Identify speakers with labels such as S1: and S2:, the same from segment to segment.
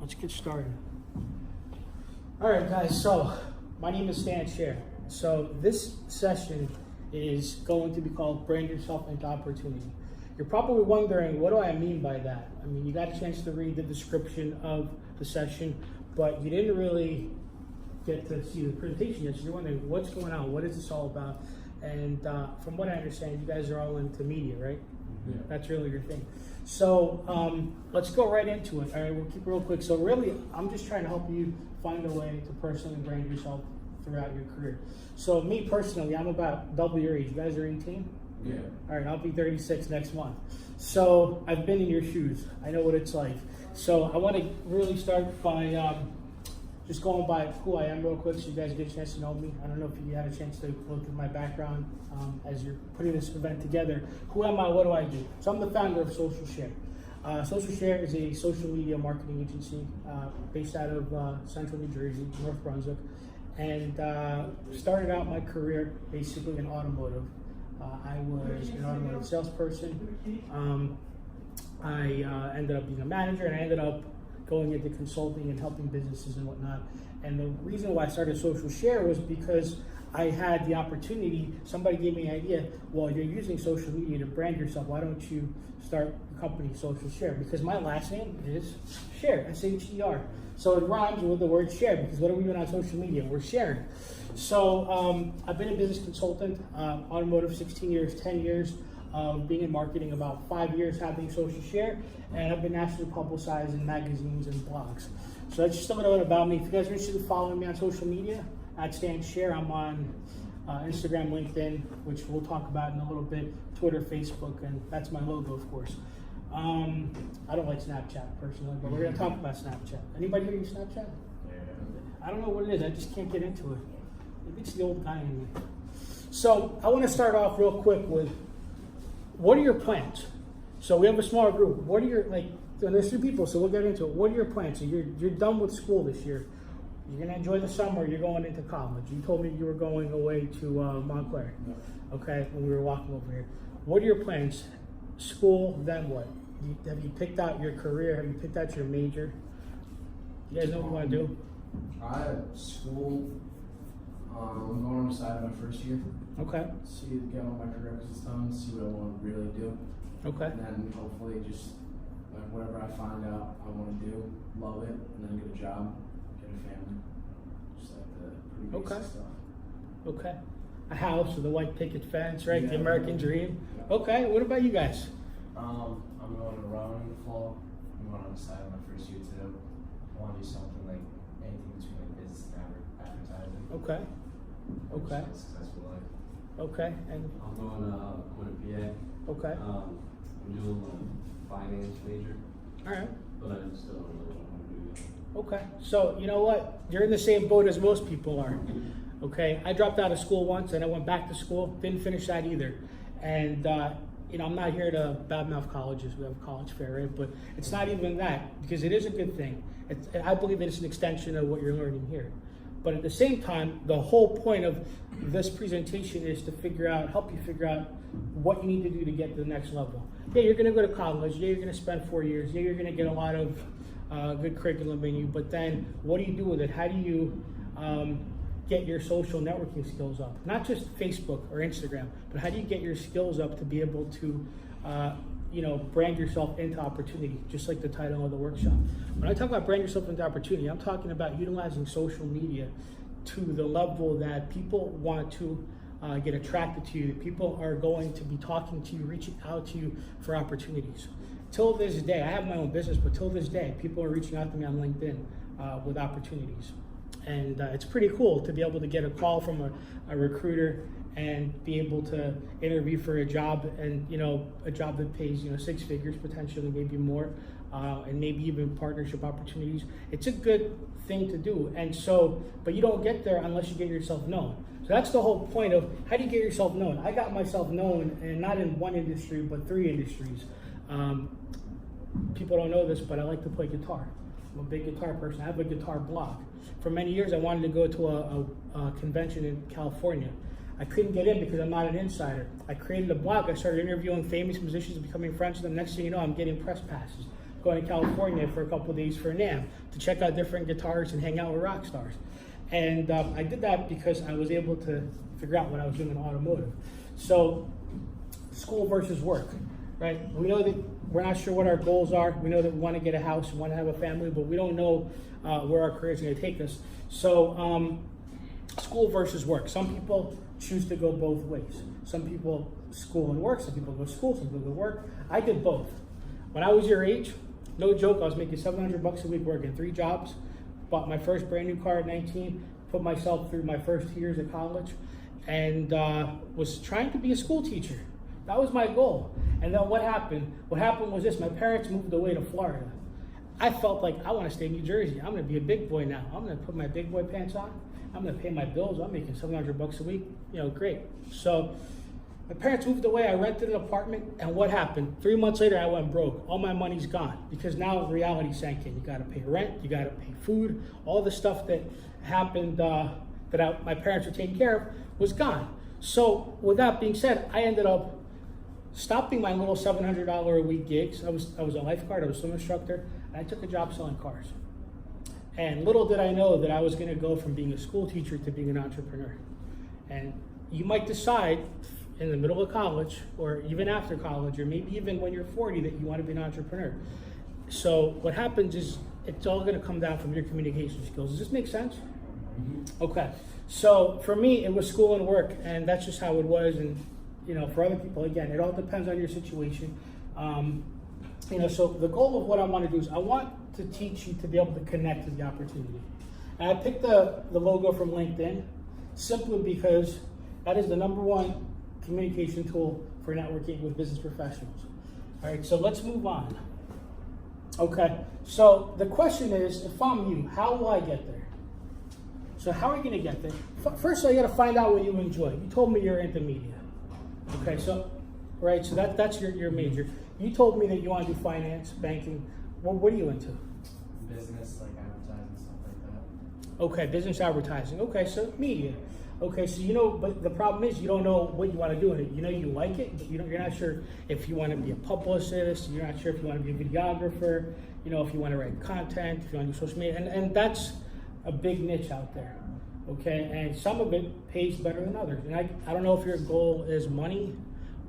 S1: let's get started. All right, guys, so my name is Stan Scher. So this session is going to be called Brand Yourself into Opportunity. You're probably wondering, what do I mean by that? I mean, you got a chance to read the description of the session, but you didn't really get to see the presentation yet. So you're wondering, what's going on? What is this all about? And from what I understand, you guys are all into media, right?
S2: Yeah.
S1: That's really your thing. So let's go right into it. All right, we'll keep it real quick. So really, I'm just trying to help you find a way to personally brand yourself throughout your career. So me personally, I'm about double your age. You guys are 18?
S2: Yeah.
S1: All right, I'll be 36 next month. So I've been in your shoes. I know what it's like. So I want to really start by just going by who I am real quick so you guys get a chance to know me. I don't know if you had a chance to look at my background as you're putting this event together. Who am I? What do I do? So I'm the founder of Social Share. Social Share is a social media marketing agency based out of central New Jersey, North Brunswick, and started out my career basically in automotive. I was an automotive salesperson. I ended up being a manager, and I ended up going into consulting and helping businesses and whatnot. And the reason why I started Social Share was because I had the opportunity, somebody gave me an idea, well, you're using social media to brand yourself, why don't you start a company, Social Share? Because my last name is Share, S-H-E-R. So it rhymes with the word share, because what are we doing on social media? We're sharing. So I've been a business consultant, automotive 16 years, 10 years, being in marketing about 5 years, having Social Share, and I've been nationally publicized in magazines and blogs. So that's just a little bit about me. If you guys are interested in following me on social media, at Stan Scher, I'm on Instagram, LinkedIn, which we'll talk about in a little bit, Twitter, Facebook, and that's my logo, of course. I don't like Snapchat personally, but we're going to talk about Snapchat. Anybody here use Snapchat?
S2: Yeah.
S1: I don't know what it is. I just can't get into it. Maybe it's the old guy in me. So I want to start off real quick with, what are your plans? So we have a small group. What are your, and there's 2 people, so we'll get into it. What are your plans? So you're done with school this year. You're going to enjoy the summer. You're going into college. You told me you were going away to Montclair, okay, when we were walking over here. What are your plans? School, then what? Have you picked out your career? Have you picked out your major? You guys know what you want to do?
S2: I have school. I'm going on the side of my first year.
S1: Okay.
S2: Get all my prerequisites done, see what I want to really do.
S1: Okay.
S2: And then hopefully just whatever I find out I want to do, love it, and then get a job, get a family. Just like the pretty basic stuff.
S1: Okay. A house with a white picket fence, right?
S2: Yeah,
S1: The American dream.
S2: Yeah.
S1: Okay. What about you guys?
S3: I'm going to run in the fall. I'm going on the side of my first year too. I want to do something like anything between like business and advertising.
S1: Okay. Okay.
S3: Just a successful life.
S1: Okay. And
S4: I'm going to PA.
S1: okay.
S4: I'm doing a finance major,
S1: All right.
S4: but I still don't know what I want to do yet.
S1: Okay. So you know what? You're in the same boat as most people are. Okay. I dropped out of school once, and I went back to school. Didn't finish that either. And I'm not here to badmouth colleges. We have a college fair, right? But it's not even that, because it is a good thing. I believe that it's an extension of what you're learning here. But at the same time, the whole point of this presentation is to help you figure out what you need to do to get to the next level. Yeah, you're going to go to college. Yeah, you're going to spend 4 years. Yeah, you're going to get a lot of good curriculum in you. But then what do you do with it? How do you get your social networking skills up? Not just Facebook or Instagram, but how do you get your skills up to be able to brand yourself into opportunity, just like the title of the workshop. When I talk about brand yourself into opportunity, I'm talking about utilizing social media to the level that people want to get attracted to you. People are going to be talking to you, reaching out to you for opportunities. Till this day, I have my own business, but till this day, people are reaching out to me on LinkedIn with opportunities. And it's pretty cool to be able to get a call from a recruiter and be able to interview for a job, and a job that pays 6 figures, potentially maybe more, and maybe even partnership opportunities. It's a good thing to do, and so, but you don't get there unless you get yourself known. So that's the whole point of how do you get yourself known. I got myself known, and not in one industry, but 3 industries. People don't know this, but I like to play guitar. I'm a big guitar person. I have a guitar blog. For many years, I wanted to go to a convention in California. I couldn't get in because I'm not an insider. I created a blog. I started interviewing famous musicians and becoming friends with them. Next thing you know, I'm getting press passes. going to California for a couple of days for NAMM to check out different guitars and hang out with rock stars. And I did that because I was able to figure out what I was doing in automotive. So school versus work, right? We know that we're not sure what our goals are. We know that we want to get a house, we want to have a family, but we don't know where our career is going to take us. So school versus work. Some people choose to go both ways. Some people school and work, some people go school, some people go work. I did both. When I was your age, no joke, I was making $700 a week working 3 jobs, bought my first brand new car at 19, put myself through my first 2 years of college, and was trying to be a school teacher. That was my goal. And then what happened? What happened was this: my parents moved away to Florida. I felt like I want to stay in New Jersey. I'm going to be a big boy now. I'm going to put my big boy pants on. I'm going to pay my bills. I'm making $700 a week. You know, great. So my parents moved away. I rented an apartment, and what happened? 3 months later, I went broke. All my money's gone because now reality sank in. You got to pay rent. You got to pay food. All the stuff that happened my parents were taking care of was gone. So with that being said, I ended up stopping my little $700 a week gigs. I was a lifeguard. I was a swim instructor. And I took a job selling cars. And little did I know that I was going to go from being a school teacher to being an entrepreneur. And you might decide in the middle of college, or even after college, or maybe even when you're 40, that you want to be an entrepreneur. So what happens is it's all going to come down from your communication skills. Does this make sense? Okay. So for me, it was school and work, and that's just how it was. And for other people, again, it all depends on your situation. So the goal of what I want to do is I want to teach you to be able to connect to the opportunity. And I picked the logo from LinkedIn simply because that is the #1 communication tool for networking with business professionals. All right, so let's move on. Okay, so the question is, if I'm you, how will I get there? So how are you going to get there? First, you got to find out what you enjoy. You told me you're into media. Okay, so that's your major. You told me that you want to do finance, banking. What are you into?
S3: Business, like advertising, stuff like that.
S1: Okay, business advertising. Okay, so media. Okay, so but the problem is you don't know what you want to do in it. You like it, but you're not sure if you want to be a publicist. You're not sure if you want to be a videographer. If you want to write content, if you want to do social media, and that's a big niche out there. Okay, and some of it pays better than others. And I don't know if your goal is money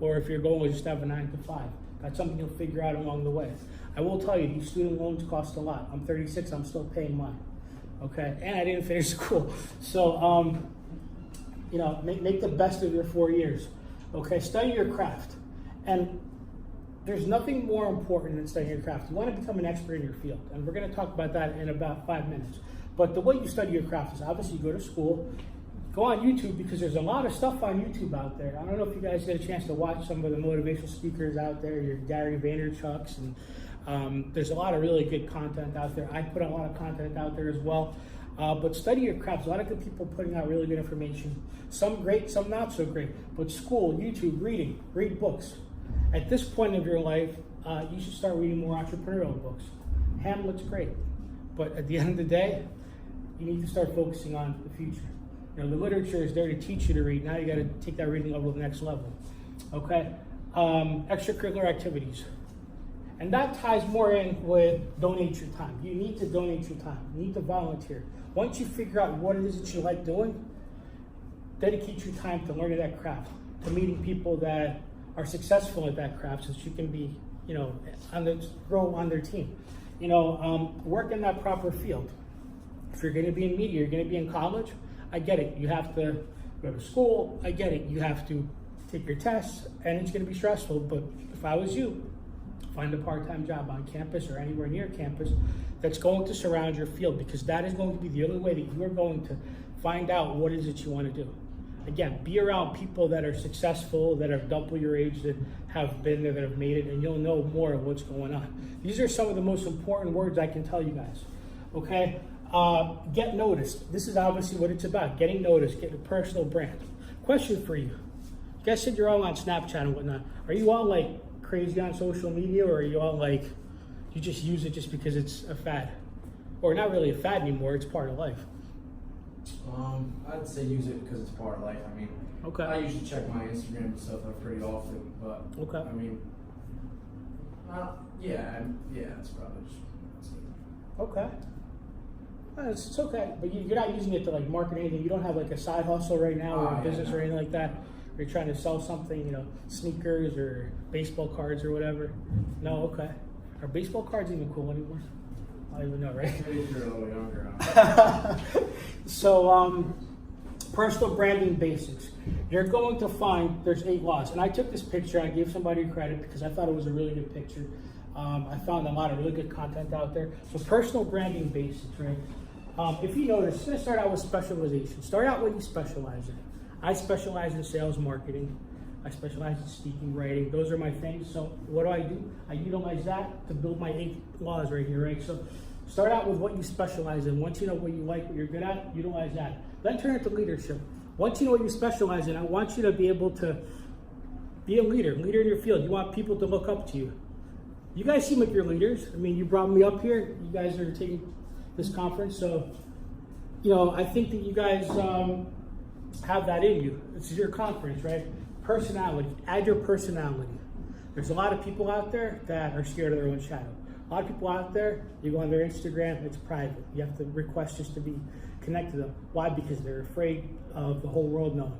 S1: or if your goal is just to have a 9 to 5. That's something you'll figure out along the way. I will tell you, these student loans cost a lot. I'm 36, I'm still paying mine. Okay, and I didn't finish school. So, make the best of your 4 years. Okay, study your craft. And there's nothing more important than studying your craft. You want to become an expert in your field. And we're going to talk about that in about 5 minutes. But the way you study your craft is obviously you go to school, go on YouTube, because there's a lot of stuff on YouTube out there. I don't know if you guys get a chance to watch some of the motivational speakers out there, your Gary Vaynerchuk's, and there's a lot of really good content out there. I put a lot of content out there as well. But study your craft. A lot of good people putting out really good information. Some great, some not so great. But school, YouTube, reading, read books. At this point of your life, you should start reading more entrepreneurial books. Hamlet's great. But at the end of the day, you need to start focusing on the future. The literature is there to teach you to read. Now you got to take that reading level to the next level. Okay? Extracurricular activities. And that ties more in with donate your time. You need to donate your time. You need to volunteer. Once you figure out what it is that you like doing, dedicate your time to learning that craft, to meeting people that are successful at that craft so that you can be, grow on their team. Work in that proper field. If you're going to be in media, you're going to be in college, I get it. You have to go to school, I get it. You have to take your tests, and it's going to be stressful. But if I was you, find a part-time job on campus or anywhere near campus that's going to surround your field, because that is going to be the only way that you are going to find out what it is that you want to do. Again, be around people that are successful, that are double your age, that have been there, that have made it, and you'll know more of what's going on. These are some of the most important words I can tell you guys. Okay? Get noticed. This is obviously what it's about, getting noticed, getting a personal brand. Question for you. You guys said you're all on Snapchat and whatnot. Are you all crazy on social media, or are you all you just use it just because it's a fad? Or not really a fad anymore, it's part of life.
S2: I'd say use it because it's part of life.
S1: Okay.
S2: I usually check my Instagram and stuff pretty often, but
S1: okay.
S2: Yeah, that's probably just.
S1: Okay. It's okay, but you're not using it to like market anything. You don't have like a side hustle right now or a business or anything like that. You're trying to sell something, sneakers or baseball cards or whatever. No, okay. Are baseball cards even cool anymore? I don't even know, right?
S2: Maybe if you're a little younger.
S1: So, personal branding basics. You're going to find there's 8 laws, and I took this picture. I gave somebody credit because I thought it was a really good picture. I found a lot of really good content out there. So, personal branding basics, right? If you notice, it's going to start out with specialization. Start out what you specialize in. I specialize in sales marketing. I specialize in speaking, writing. Those are my things. So what do? I utilize that to build my 8 laws right here, right? So start out with what you specialize in. Once you know what you like, what you're good at, utilize that. Then turn it to leadership. Once you know what you specialize in, I want you to be able to be a leader in your field. You want people to look up to you. You guys seem like you're leaders. I mean, you brought me up here. You guys are taking this conference. So, I think that you guys have that in you. This is your conference, right? Personality. Add your personality. There's a lot of people out there that are scared of their own shadow. A lot of people out there, you go on their Instagram, it's private. You have to request just to be connected to them. Why? Because they're afraid of the whole world knowing.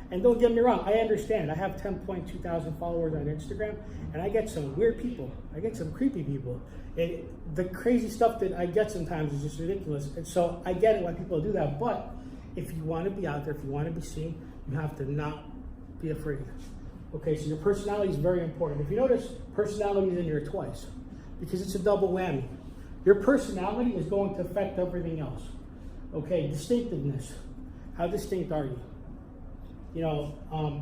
S1: And don't get me wrong, I understand. I have 10.2 thousand followers on Instagram, and I get some weird people. I get some creepy people. The crazy stuff that I get sometimes is just ridiculous. And so I get it why people do that. But if you want to be out there, if you want to be seen, you have to not be afraid. Okay, so your personality is very important. If you notice, personality is in here twice because it's a double whammy. Your personality is going to affect everything else. Okay, distinctiveness. How distinct are you?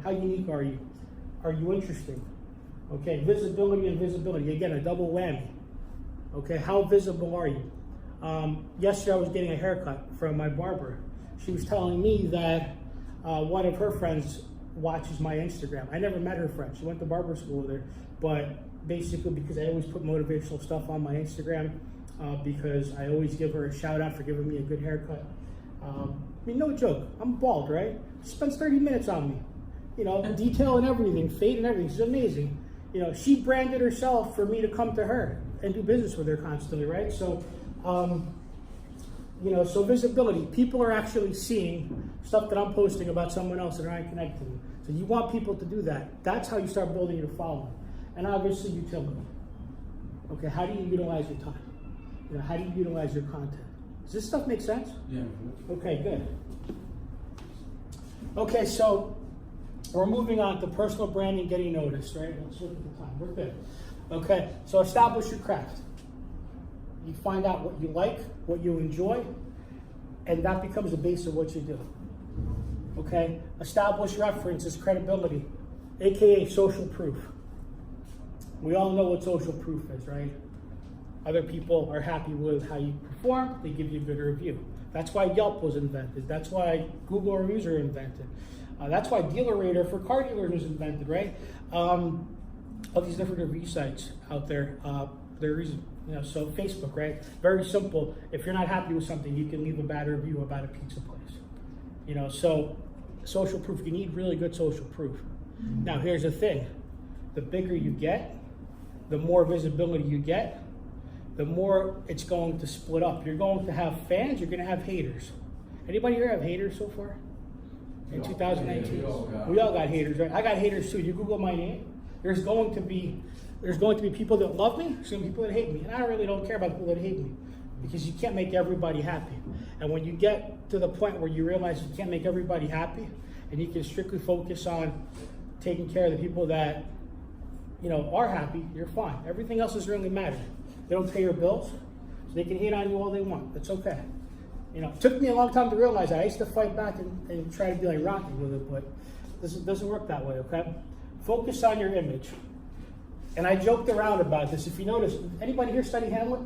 S1: How unique are you? Are you interesting? Okay, visibility and visibility. Again, a double whammy. Okay, how visible are you? Yesterday I was getting a haircut from my barber. She was telling me that one of her friends watches my Instagram. I never met her friend. She went to barber school there, but basically because I always put motivational stuff on my Instagram because I always give her a shout out for giving me a good haircut. No joke. I'm bald, right? She spends 30 minutes on me. Detail and everything, fade and everything. She's amazing. She branded herself for me to come to her and do business with her constantly, right? So, so visibility. People are actually seeing stuff that I'm posting about someone else and they're not connected to me. So you want people to do that. That's how you start building your following. And obviously utility. Okay, how do you utilize your time? How do you utilize your content? Does this stuff make sense?
S2: Yeah.
S1: Okay, good. Okay, so we're moving on to personal branding, getting noticed, right? Let's look at the time. We're good. Okay, so establish your craft. You find out what you like, what you enjoy, and that becomes the base of what you do. Okay, establish references, credibility, aka social proof. We all know what social proof is, right? Other people are happy with how you perform, they give you a good review. That's why Yelp was invented. That's why Google reviews are invented. That's why DealerRater for car dealers was invented, right? All these different review sites out there. There is, so Facebook, right? Very simple. If you're not happy with something, you can leave a bad review about a pizza place. So social proof. You need really good social proof. Now, here's the thing: the bigger you get, the more visibility you get, the more it's going to split up. You're going to have fans, you're going to have haters. Anybody here have haters so far? In 2019? We all got haters, right? I got haters too. You Google my name, there's going to be people that love me, there's going to be people that hate me. And I really don't care about people that hate me because you can't make everybody happy. And when you get to the point where you realize you can't make everybody happy and you can strictly focus on taking care of the people that are happy, you're fine. Everything else doesn't really matter. They don't pay your bills, so they can hate on you all they want. That's okay. It took me a long time to realize that. I used to fight back and try to be like Rocky with it, but it doesn't work that way, okay? Focus on your image. And I joked around about this. If you notice, anybody here study Hamlet?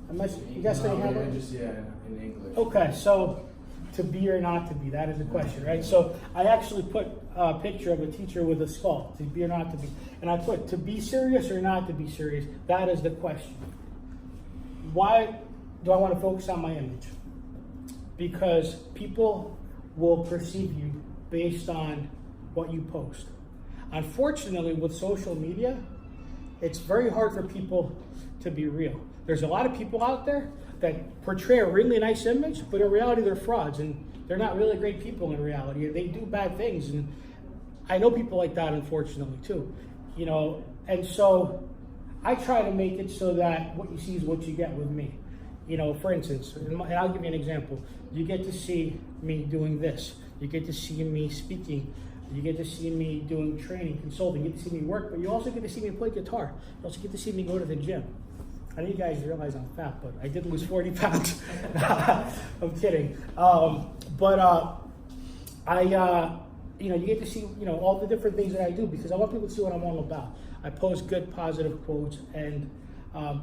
S1: You guys study Hamlet?
S2: In English.
S1: Okay, so to be or not to be, that is the question, right? So I actually put a picture of a teacher with a skull, to be or not to be. And I put to be serious or not to be serious, that is the question. Why do I want to focus on my image? Because people will perceive you based on what you post. Unfortunately, with social media, it's very hard for people to be real. There's a lot of people out there that portray a really nice image, but in reality they're frauds, and they're not really great people in reality. They do bad things, and I know people like that, unfortunately, too. You know, and so I try to make it so that what you see is what you get with me. You know, for instance, and I'll give you an example. You get to see me doing this. You get to see me speaking. You get to see me doing training, consulting. You get to see me work, but you also get to see me play guitar. You also get to see me go to the gym. I know you guys realize I'm fat, but I did lose 40 pounds. I'm kidding. You know, you get to see, you know, all the different things that I do because I want people to see what I'm all about. I post good, positive quotes, and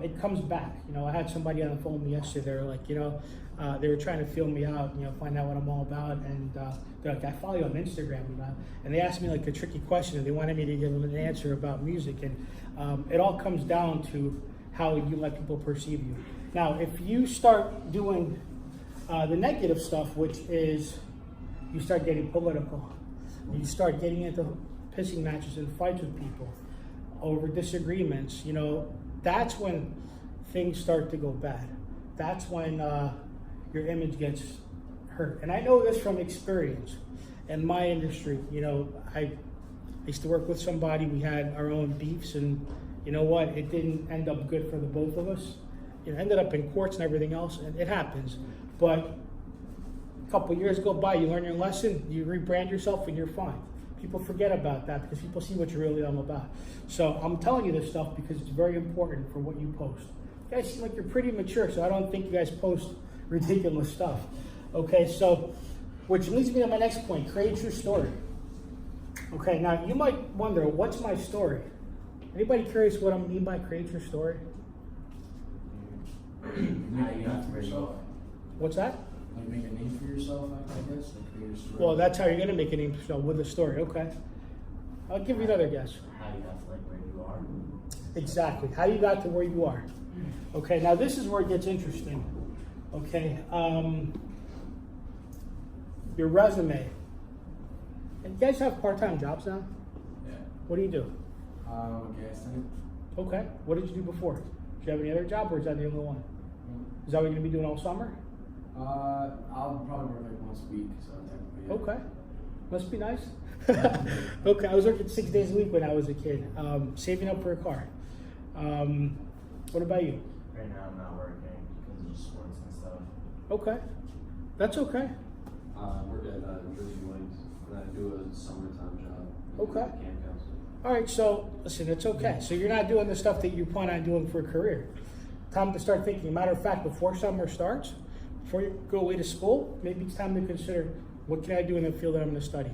S1: it comes back. You know, I had somebody on the phone with me yesterday. They were like, you know, they were trying to feel me out, you know, find out what I'm all about, and they're like, I follow you on Instagram, you know, and they asked me like a tricky question, and they wanted me to give them an answer about music, and it all comes down to how you let people perceive you. Now, if you start doing the negative stuff, which is you start getting political, you start getting into pissing matches and fights with people over disagreements, you know, that's when things start to go bad. That's when your image gets hurt. And I know this from experience in my industry. You know, I used to work with somebody, we had our own beefs, and you know what, it didn't end up good for the both of us. It ended up in courts and everything else, and it happens. But a couple of years go by, you learn your lesson, you rebrand yourself, and you're fine. People forget about that because people see what you're really all about. So I'm telling you this stuff because it's very important for what you post. You guys seem like you're pretty mature, so I don't think you guys post ridiculous stuff. Okay, so, which leads me to my next point, create your story. Okay, now you might wonder, what's my story? Anybody curious what I mean by create your story?
S2: How you have for yourself.
S1: What's that?
S2: Like make a name for yourself, I guess, like create a story.
S1: Well, that's how you're gonna make a name for yourself, with a story, okay. I'll give you another guess.
S3: How you got to like where you are.
S1: Exactly, how you got to where you are. Okay, now this is where it gets interesting. Okay, your resume. And you guys have part-time jobs now?
S2: Yeah.
S1: What do you do?
S2: Gas tank.
S1: Okay, what did you do before? Do you have any other job, or is that the only one? Is that what you're gonna be doing all summer?
S2: I'll probably work like once a week, so technically.
S1: Okay, must be nice. Okay, I was working 6 days a week when I was a kid, saving up for a car. What about you?
S3: Right now I'm not working because of just sports and stuff.
S1: Okay, that's okay.
S4: I work at Jersey Mike's, and I do a summertime job.
S1: Okay.
S4: Camp counselor.
S1: All right, so listen, it's okay. So you're not doing the stuff that you plan on doing for a career. Time to start thinking. Matter of fact, before summer starts, before you go away to school, maybe it's time to consider, what can I do in the field that I'm going to study?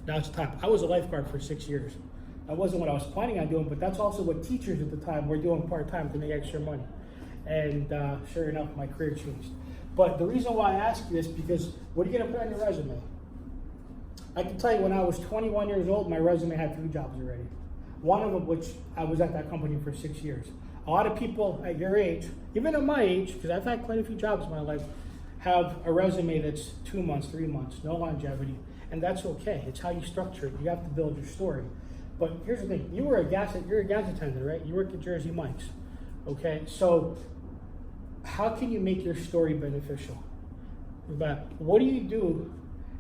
S1: Now it's time. I was a lifeguard for 6 years. That wasn't what I was planning on doing, but that's also what teachers at the time were doing part-time to make extra money. And sure enough, my career changed. But the reason why I ask you this, because what are you going to put on your resume? I can tell you, when I was 21 years old, my resume had 3 jobs already. One of them, which I was at that company for 6 years. A lot of people at your age, even at my age, because I've had quite a few jobs in my life, have a resume that's 2 months, 3 months, no longevity. And that's okay. It's how you structure it. You have to build your story. But here's the thing. You're a gas attendant, right? You work at Jersey Mike's. Okay? So how can you make your story beneficial? But what do you do?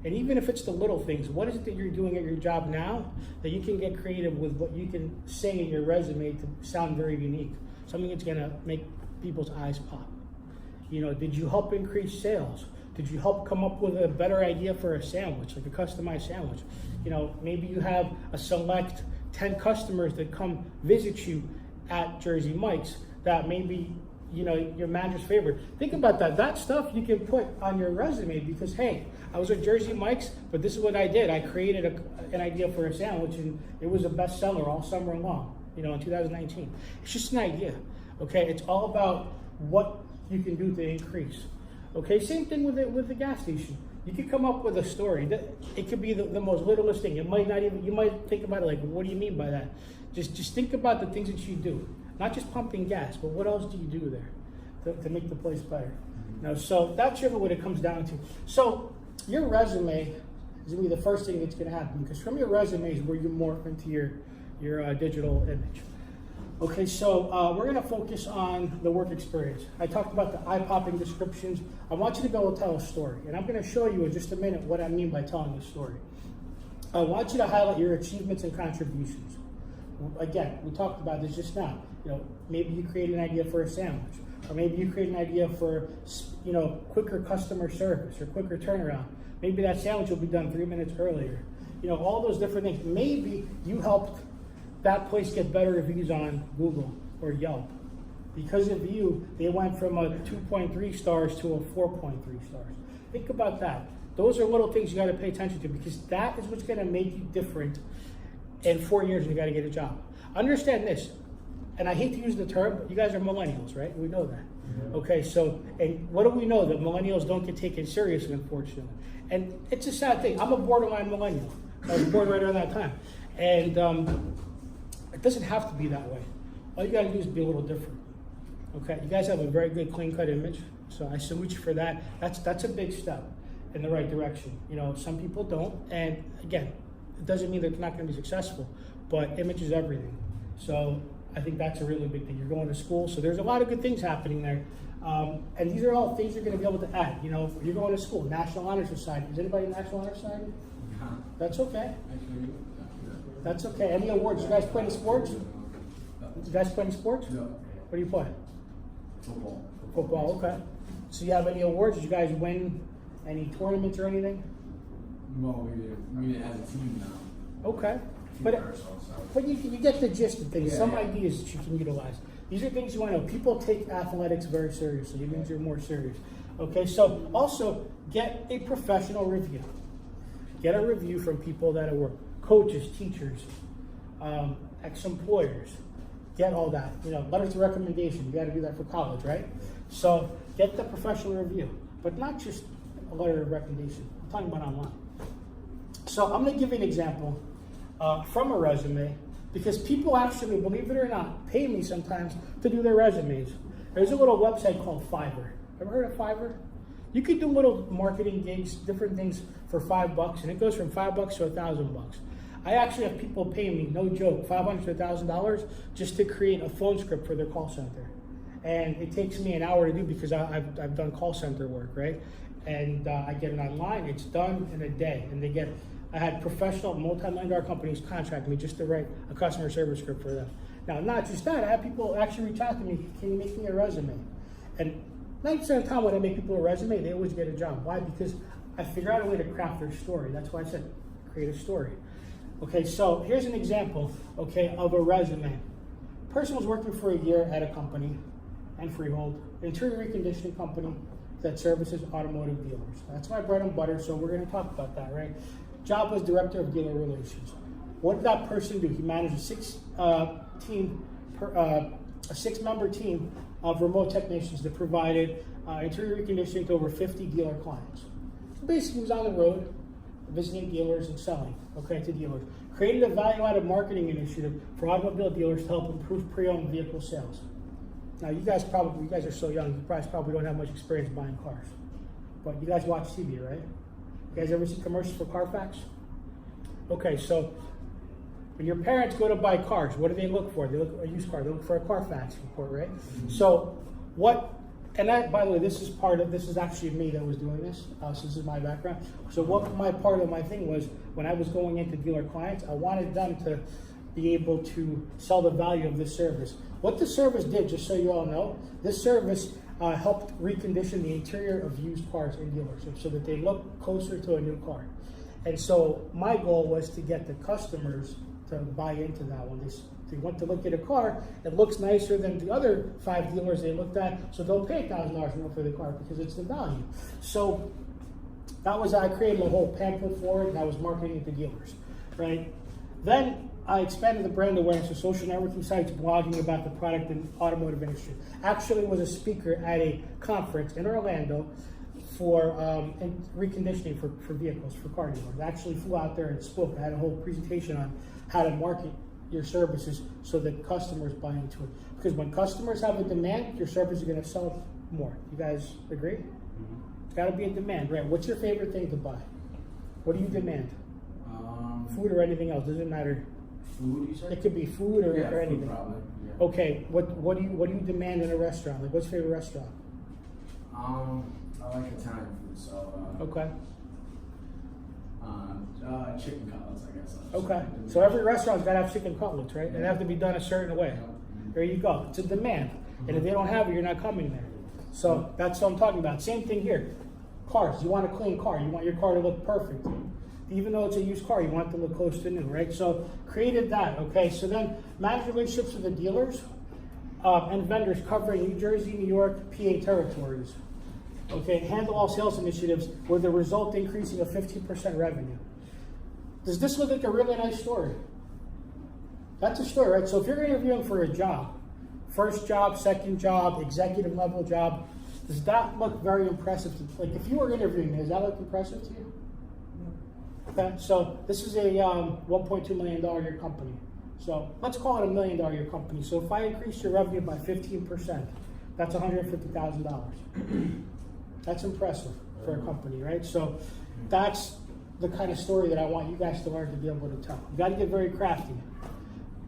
S1: And even if it's the little things, what is it that you're doing at your job now that you can get creative with, what you can say in your resume to sound very unique? Something that's gonna make people's eyes pop. You know, did you help increase sales? Did you help come up with a better idea for a sandwich, like a customized sandwich? You know, maybe you have a select 10 customers that come visit you at Jersey Mike's that maybe, you know, your manager's favorite. Think about that. That stuff you can put on your resume because, hey, I was at Jersey Mike's, but this is what I did. I created an idea for a sandwich, and it was a bestseller all summer long, you know, in 2019. It's just an idea, okay? It's all about what you can do to increase. Okay, same thing with the gas station. You could come up with a story. It could be the most littlest thing. It might not even, you might think about it like, what do you mean by that? Just think about the things that you do. Not just pumping gas, but what else do you do there to make the place better? Now, so that's really what it comes down to. So your resume is gonna be the first thing that's gonna happen, because from your resume is where you morph into your digital image. Okay, so we're gonna focus on the work experience. I talked about the eye-popping descriptions. I want you to be able to tell a story, and I'm gonna show you in just a minute what I mean by telling a story. I want you to highlight your achievements and contributions. Again, we talked about this just now. You know, maybe you create an idea for a sandwich, or maybe you create an idea for, you know, quicker customer service or quicker turnaround. Maybe that sandwich will be done 3 minutes earlier. You know, all those different things. Maybe you helped that place get better reviews on Google or Yelp. Because of you, they went from a 2.3 stars to a 4.3 stars. Think about that. Those are little things you got to pay attention to, because that is what's going to make you different in 4 years when you got to get a job. Understand this, and I hate to use the term, but you guys are millennials, right? We know that. Okay, so, and what do we know? That millennials don't get taken seriously, unfortunately. And it's a sad thing. I'm a borderline millennial. I was born right around that time. And it doesn't have to be that way. All you gotta do is be a little different. Okay, you guys have a very good clean cut image, so I salute you for that. That's a big step in the right direction. You know, some people don't, and again, it doesn't mean that they're not gonna be successful, but image is everything. So I think that's a really big thing. You're going to school, so there's a lot of good things happening there. And these are all things you're gonna be able to add. You know, you're going to school, National Honor Society. Is anybody in National Honor Society? That's okay. That's okay. Any awards? You guys play any sports? You guys play any sports?
S2: No.
S1: What do you play?
S2: Football.
S1: Football, okay. So you have any awards? Did you guys win any tournaments or anything?
S2: Well, we did it as a team now.
S1: Okay. But you get the gist of things.
S2: Yeah,
S1: Some
S2: yeah.
S1: ideas that you can utilize. These are things you want to know. People take athletics very seriously. It means you're more serious. Okay, so also get a professional review. Get a review from people that work. Coaches, teachers, ex-employers. Get all that. You know, letters of recommendation. You got to do that for college, right? So get the professional review, but not just a letter of recommendation. I'm talking about online. So I'm going to give you an example from a resume, because people actually, believe it or not, pay me sometimes to do their resumes. There's a little website called Fiverr. Ever heard of Fiverr? You could do little marketing gigs, different things for $5, and it goes from $5 to $1,000. I actually have people pay me, no joke, $500 to $1,000 just to create a phone script for their call center. And it takes me an hour to do, because I've done call center work, right? And I get it online, it's done in a day. And I had professional multi-million-dollar companies contact me just to write a customer service script for them. Now, not just that, I had people actually reach out to me, can you make me a resume? And 90% of the time when I make people a resume, they always get a job. Why? Because I figure out a way to craft their story. That's why I said create a story. Okay, so here's an example, okay, of a resume. Person was working for a year at a company, and freehold, interior reconditioning company that services automotive dealers. That's my bread and butter, so we're going to talk about that, right? Job was director of dealer relations. What did that person do? He managed a six-member team of remote technicians that provided interior reconditioning to over 50 dealer clients. So basically, he was on the road visiting dealers and selling, okay, to dealers. Created a value-added marketing initiative for automobile dealers to help improve pre-owned vehicle sales. Now, you guys are so young, you probably don't have much experience buying cars. But you guys watch TV, right? You guys ever see commercials for Carfax? Okay, so when your parents go to buy cars, what do they look for? They look for a used car. They look for a Carfax report, right? So and that, by the way, this is actually me that was doing this. So this is my background. So what my part of my thing was, when I was going into dealer clients, I wanted them to be able to sell the value of this service. What this service did, just so you all know, this service helped recondition the interior of used cars in dealerships so that they look closer to a new car. And so my goal was to get the customers to buy into that one. They want to look at a car that looks nicer than the other 5 dealers they looked at, so they'll pay $1,000 more for the car because it's the value. So I created a whole pamphlet for it, and I was marketing it to dealers, right? Then I expanded the brand awareness to social networking sites, blogging about the product and automotive industry. Actually was a speaker at a conference in Orlando for reconditioning for vehicles, for car dealers. I actually flew out there and spoke. I had a whole presentation on how to market your services so that customers buy into it. Because when customers have a demand, your service is going to sell more. You guys agree? Mm-hmm. It's got to be a demand, right? What's your favorite thing to buy? What do you demand? Food or anything else, doesn't matter.
S2: Food, you said?
S1: It could be food or,
S2: Yeah,
S1: or
S2: food
S1: anything.
S2: probably. Yeah.
S1: Okay, what do you demand in a restaurant? Like, what's your favorite restaurant?
S2: I like Italian food, so
S1: Okay.
S2: chicken cutlets, I guess.
S1: Okay. So every restaurant's got to have chicken cutlets, right? They have to be done a certain way.
S2: Yeah.
S1: There you go. It's a demand. And if they don't have it, you're not coming there. So that's what I'm talking about. Same thing here. Cars. You want a clean car. You want your car to look perfect. Even though it's a used car, you want it to look close to new, right? So created that, okay? So then manage relationships with the dealers and vendors covering New Jersey, New York, PA territories. Okay, handle all sales initiatives with a result increasing of 15% revenue. Does this look like a really nice story? That's a story, right? So if you're interviewing for a job, first job, second job, executive level job, does that look very impressive? Like if you were interviewing me, does that look impressive to you? Okay, so this is a $1.2 million a year company. So let's call it $1 million a year company. So if I increase your revenue by 15%, that's $150,000. That's impressive for a company, right? So that's the kind of story that I want you guys to learn to be able to tell. You got to get very crafty.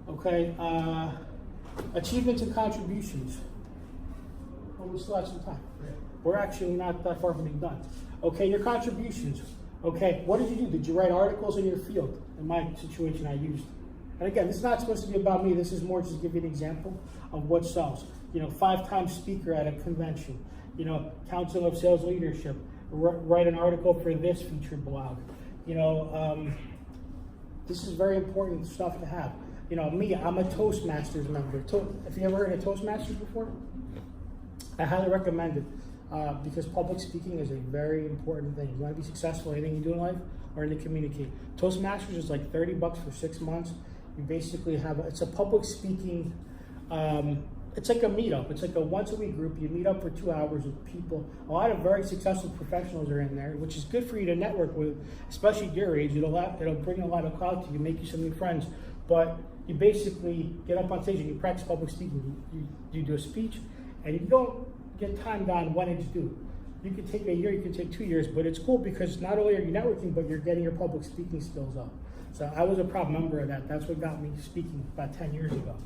S1: Okay, achievements and contributions. Well, we still have some time. We're actually not that far from being done. Okay, your contributions. Okay, what did you do? Did you write articles in your field? In my situation, I used. And again, this is not supposed to be about me. This is more just to give you an example of what sells. 5-time speaker at a convention. Council of Sales Leadership. Write an article for this featured blog. This is very important stuff to have. Me, I'm a Toastmasters member. Have you ever heard of Toastmasters before? I highly recommend it because public speaking is a very important thing. You want to be successful in anything you do in life, learn to communicate. Toastmasters is like $30 for 6 months. You basically it's a public speaking, it's like a meetup. It's like a once-a-week group. You meet up for 2 hours with people. A lot of very successful professionals are in there, which is good for you to network with, especially at your age. It'll bring a lot of clout to you, make you some new friends. But you basically get up on stage and you practice public speaking. You do a speech, and you don't get timed on when it's due. You could take a year, you could take 2 years, but it's cool because not only are you networking, but you're getting your public speaking skills up. So I was a proud member of that. That's what got me speaking about 10 years ago.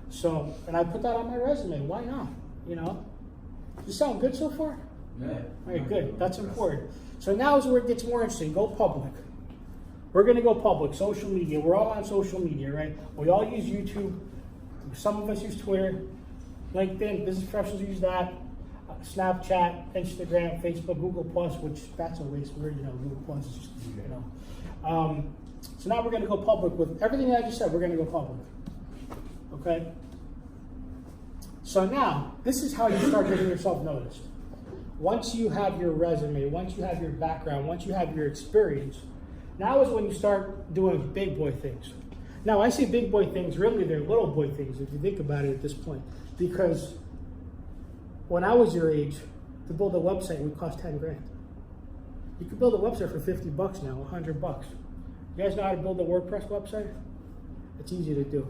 S1: So, and I put that on my resume. Why not? Does it sound good so far?
S2: Yeah.
S1: All right, good. That's important. So now is where it gets more interesting. Go public. We're going to go public. Social media. We're all on social media, right? We all use YouTube. Some of us use Twitter, LinkedIn. Business professionals use that. Snapchat, Instagram, Facebook, Google Plus, which that's a waste word. Google Plus is just So now we're going to go public with everything that I just said. We're going to go public. Okay? So now, this is how you start getting yourself noticed. Once you have your resume, once you have your background, once you have your experience, now is when you start doing big boy things. Now, I say big boy things, really they're little boy things if you think about it at this point. Because when I was your age, to build a website would cost 10 grand. You could build a website for $50 now, $100. You guys know how to build a WordPress website? It's easy to do.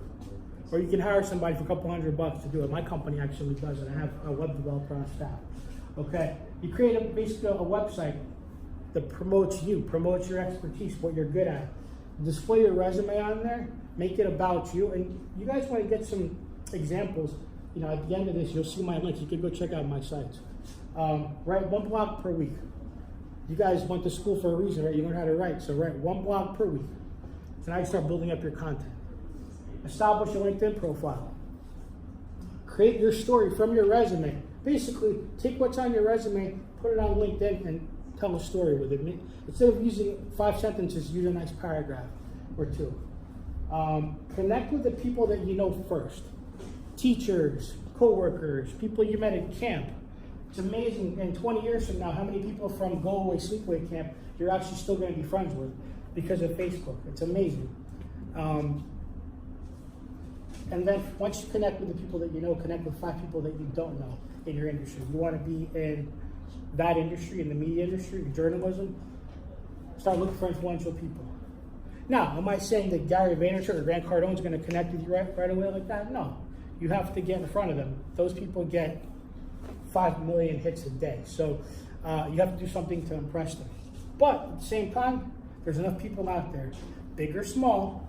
S1: Or you can hire somebody for a couple $100 to do it. My company actually does it. I have a web developer on staff. Okay, you create basically a website that promotes you, promotes your expertise, what you're good at. Display your resume on there, make it about you. And you guys want to get some examples. At the end of this, you'll see my links. You can go check out my sites. Write 1 blog per week. You guys went to school for a reason, right? You learn how to write. So write 1 blog per week. So now you start building up your content. Establish a LinkedIn profile. Create your story from your resume. Basically, take what's on your resume, put it on LinkedIn, and tell a story with it. Instead of using 5 sentences, use a nice paragraph or 2. Connect with the people that you know first. Teachers, co-workers, people you met at camp. It's amazing, in 20 years from now, how many people from Go Away, Sleepaway Camp you're actually still going to be friends with because of Facebook. It's amazing. And then once you connect with the people that you know, connect with 5 people that you don't know in your industry. You want to be in that industry, in the media industry, journalism, start looking for influential people. Now, am I saying that Gary Vaynerchuk or Grant Cardone is going to connect with you right away like that? No. You have to get in front of them. Those people get 5 million hits a day. So you have to do something to impress them. But at the same time, there's enough people out there, big or small,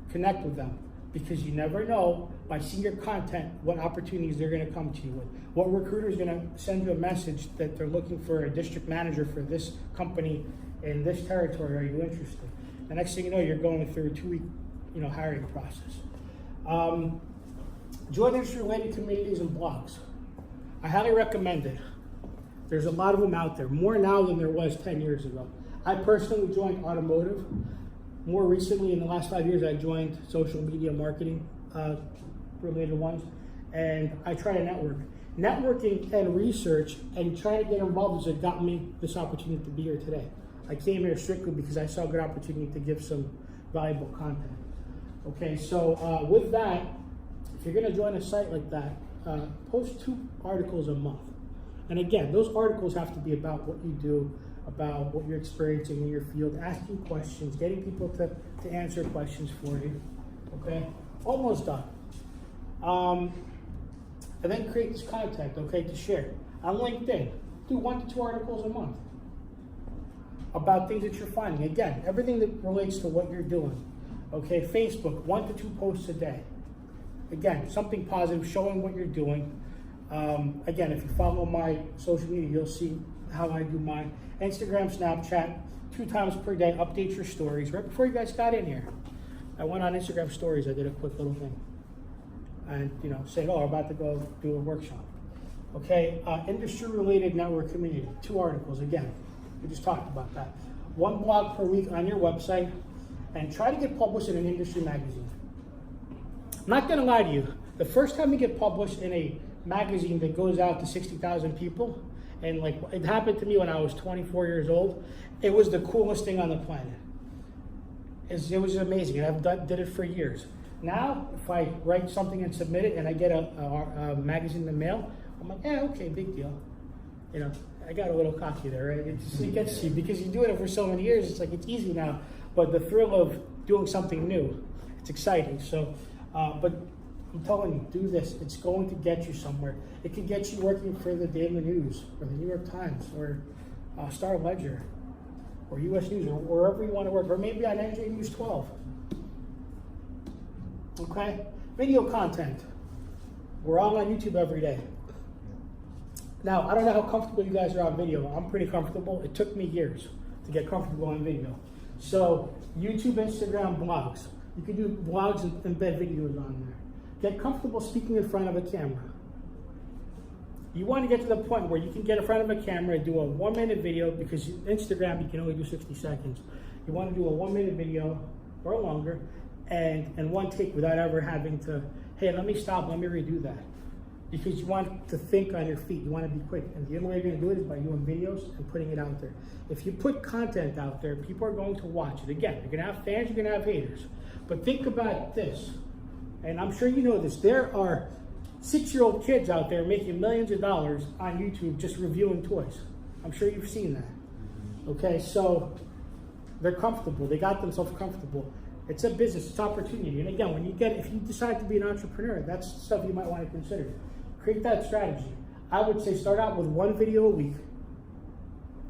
S1: connect with them, because you never know by seeing your content what opportunities they're going to come to you with. What recruiter is going to send you a message that they're looking for a district manager for this company in this territory. Are you interested? The next thing you know, you're going through a 2-week, hiring process. Join industry-related communities and blogs. I highly recommend it. There's a lot of them out there, more now than there was 10 years ago. I personally joined automotive. More recently, in the last 5 years, I joined social media marketing related ones, and I try to network. Networking and research and trying to get involved is what got me this opportunity to be here today. I came here strictly because I saw a good opportunity to give some valuable content. Okay, so with that, if you're gonna join a site like that, post 2 articles a month. And again, those articles have to be about what you do, about what you're experiencing in your field, asking questions, getting people to answer questions for you, okay? Almost done. And then create this content, okay, to share. On LinkedIn, do 1 to 2 articles a month about things that you're finding. Again, everything that relates to what you're doing, okay? Facebook, 1 to 2 posts a day. Again, something positive, showing what you're doing. Again, if you follow my social media, you'll see how I do mine. Instagram, Snapchat, 2 times per day, update your stories. Right before you guys got in here, I went on Instagram stories, I did a quick little thing. And, saying, I'm about to go do a workshop. Okay, industry-related network community, 2 articles, again, we just talked about that. 1 blog per week on your website, and try to get published in an industry magazine. I'm not gonna lie to you, the first time you get published in a magazine that goes out to 60,000 people, and like it happened to me when I was 24 years old, it was the coolest thing on the planet. It was amazing, and I've did it for years. Now, if I write something and submit it, and I get a magazine in the mail, I'm like, yeah, okay, big deal. I got a little cocky there, right? It gets you, because you do it for so many years, it's like, it's easy now, but the thrill of doing something new, it's exciting. So, but I'm telling you, do this. It's going to get you somewhere. It could get you working for the Daily News, or the New York Times, or Star Ledger, or US News, or wherever you want to work, or maybe on NJ News 12. Okay? Video content. We're all on YouTube every day. Now, I don't know how comfortable you guys are on video. I'm pretty comfortable. It took me years to get comfortable on video. So, YouTube, Instagram, blogs. You can do blogs and embed videos on there. Get comfortable speaking in front of a camera. You want to get to the point where you can get in front of a camera and do a 1-minute video, because Instagram, you can only do 60 seconds. You want to do a 1-minute video or longer, and one take without ever having to, hey, let me stop, let me redo that. Because you want to think on your feet, you want to be quick. And the only way you're going to do it is by doing videos and putting it out there. If you put content out there, people are going to watch it. Again, you're going to have fans, you're going to have haters. But think about this, and I'm sure you know this, there are 6-year-old kids out there making millions of dollars on YouTube just reviewing toys. I'm sure you've seen that. Okay, so they're comfortable, they got themselves comfortable. It's a business, it's opportunity. And again, if you decide to be an entrepreneur, that's stuff you might want to consider. Create that strategy. I would say start out with 1 video a week,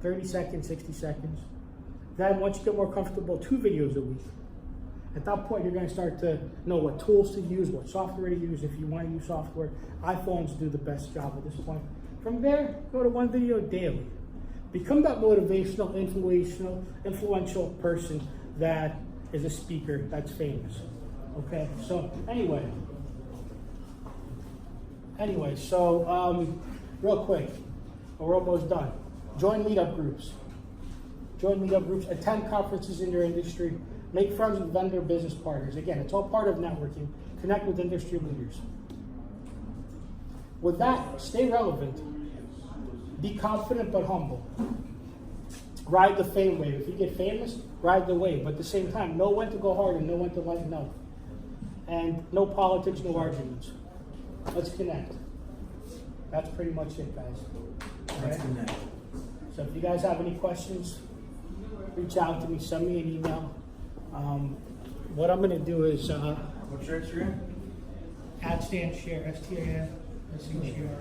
S1: 30 seconds, 60 seconds. Then once you get more comfortable, 2 videos a week. At that point, you're going to start to know what tools to use, what software to use, if you want to use software. iPhones do the best job at this point. From there, go to 1 video daily. Become that motivational, influential person that is a speaker that's famous. Okay, so anyway, real quick, we're almost done. Join meetup groups. Attend conferences in your industry. Make friends with vendor business partners. Again, it's all part of networking. Connect with industry leaders. With that, stay relevant. Be confident but humble. Ride the fame wave. If you get famous, ride the wave. But at the same time, know when to go hard and know when to lighten up. And no politics, no arguments. Let's connect. That's pretty much it, guys.
S2: Let's connect.
S1: So if you guys have any questions, reach out to me, send me an email. What I'm going to do is
S2: What's your Instagram?
S1: @StanShare, STAN, SCHAR.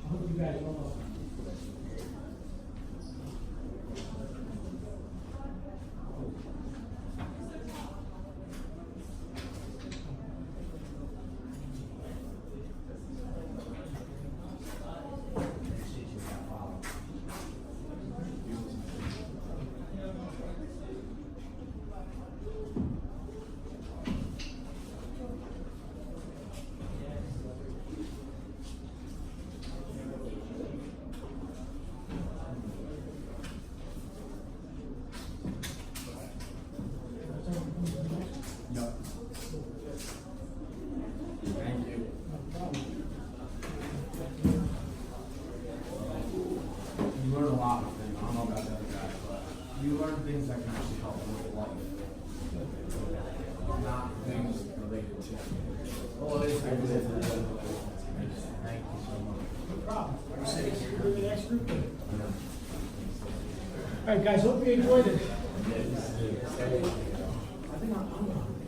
S1: I hope you guys all.
S2: Well, it's
S3: Thank you so much.
S1: No problem. We're the next group. All right, guys, hope you enjoyed it.
S2: I think I'm